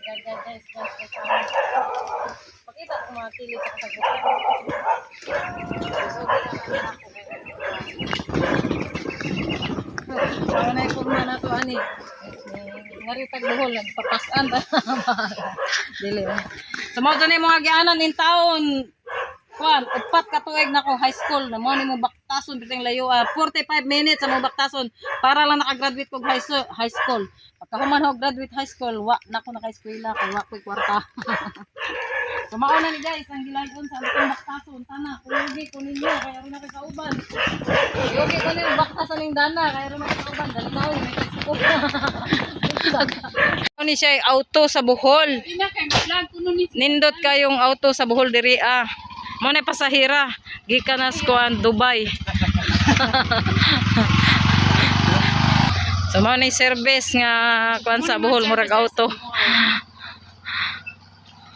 guys. Pakita ko mga kilos sa kasagutan. So, na ikurma na to, ani. Ngaritag buhol, nagpapasan. Dili. So, mo dyan yung mga gianan in taon. Kuan, upat ka tuig na ko high school. Na mo ni mo baktason bitang layo. 45 minutes sa mo baktason para lang nakagraduate ko high school. Pagkahuman ho graduate high school, wa na ko naka-eskwela kay wa ko'y kwarta. So mauna ni guys, ang gilayon sa atong baktason tana. Kuyogi ko ninyo kay aron na kay sa uban. Kuyogi ko ninyo baktason ning dana kay aron na kay sa uban. Dali taon may Facebook. Ni siya auto sa Bohol. Nindot kayong auto sa Bohol diri ah. Mo na pasahira gikan nas kuan Dubai. So mo na service nga kuan sa Bohol murag auto.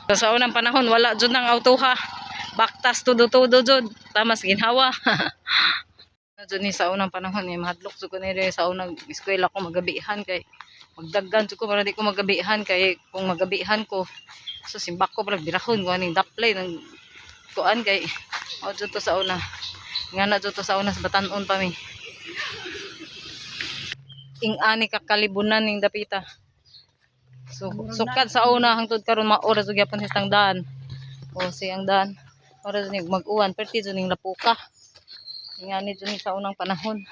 So sa unang panahon wala jud nang auto ha. Baktas tudo-tudo jud tamas ginhawa. Jud ni sa unang panahon ni mahadlok jud ko ni sa unang eskwela ko magabihan kay magdaggan jud ko para di ko magabihan kay kung magabihan ko so simbak ko pala birahon ko aning daplay ng kuan kay o jud to sa una nga na jud to sa una sa Batan-on pa mi ing ani kakalibunan ning dapita so sukat sa una hangtod karon maoras jud gyapon sa daan o siyang daan oras ni mag-uwan perti jud ning lapuka nga ni jud sa unang panahon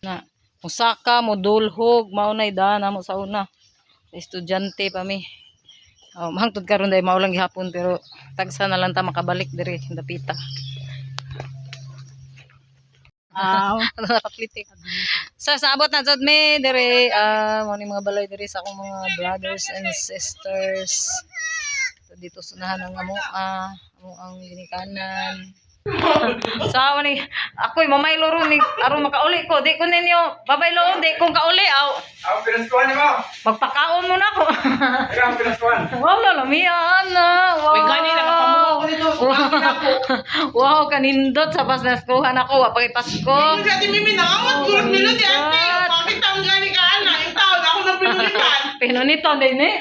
na musaka mo dulhog maunay daan mo sa una estudyante pa mi. Mahangtod karon day maulang gihapon pero tagsa na lang ta makabalik diri dapita. Nakaklitik. Sa abot na jud mi diri mo ni mga balay diri sa akong mga brothers and sisters. So, dito sunahan ang amo ang ginikanan. Sawa ni ako'y mamaylo ron ni aron makauli ko di ko ninyo babaylo di kung kauli Ang pinaskuhan mo. magpakaon mo na ako. Ang pinaskuhan. Wala lamian na. Wow. May gani nakapamuha ko dito. Wow, kanindot sa pas naskuhan ako wa pagay Pasko. Yung sa ating mimi nakawat kurot nilo di ate. Bakit ang gani ka ana? Yung taon ako nang pinulitan. Pinunito din eh.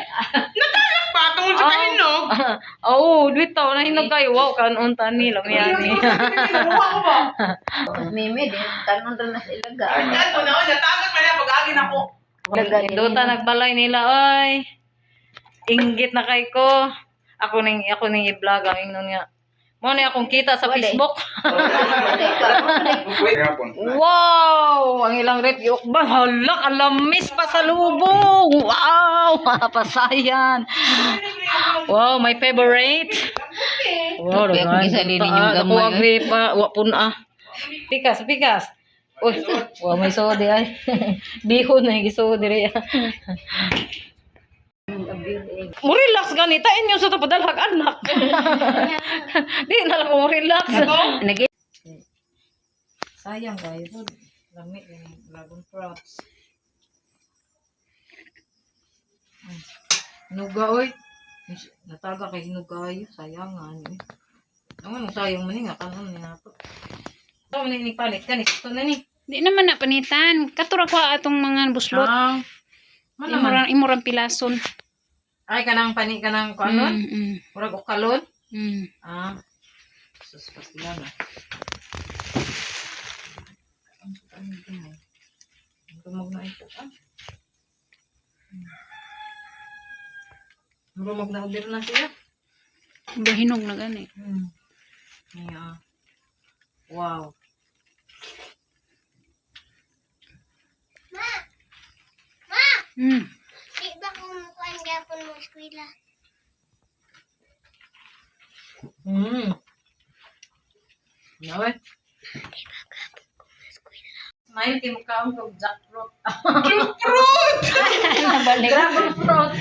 Natalak pa tungkol sa kahinog. Oo, dito na hinog kayo. Wow, kanon tani lamian ni. Nakuha ko ba? Mimi din, kanon rin na sa ilaga. Yan ko na natagat pa niya pag-agin ako. Duta nagbalay nila oy. Inggit na kay ko. Ako ning i-vlog ang ingnon nga. Mo ni akong kita sa Facebook. Wow! Ang ilang rep yukban. Hala, kalamis pa sa lubong. Wow! Pasayan. Wow, my favorite. Wow, Okay, ako gisalili yung gamay. Ako agree pa. Wa po na. Pikas. Uy, wow, may sodi ay. Bihon na yung gisodi rin. Mo relax ganita inyo sa tapadalhag anak. Di na lang mo relax. Sayang guys. Lamig yung dragon fruits. Hinuga oy. Nataga kay hinuga ay sayangan. Naman sayang man nga kanon ni nato. So man ni palit kanis to na ni. Di naman na panitan. Katura ko atong mga buslot. Imurang pilason. Ay kanang kanang kanon. Murag ukalon. Sus pastila na. Lumog na ito. Lumog na udir na siya. Bahinog na gani. Yeah. Wow. Di ba kung mukuhaan gapon mo eskwela? Nawe? Di ba gapon ko mo eskwela? Smile kay mukha ang jackfruit. Nabalik. Dragon fruit.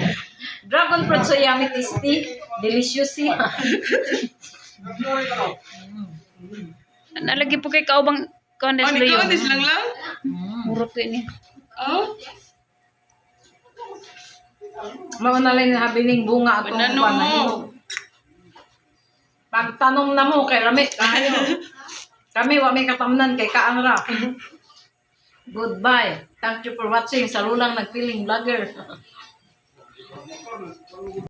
Dragon fruit so yummy tasty. Delicious siya. Nalagi po kay kaubang kondes Ano luyo. ka? Dis lang lang? Murot ko ini. Oh? Maunalay na habiling bunga atong Banano. panahon. Pagtanong na mo kay lami kayo. Kami wa may katamnan kay kaang ra. Goodbye. Thank you for watching. Salulang nagpiling vlogger.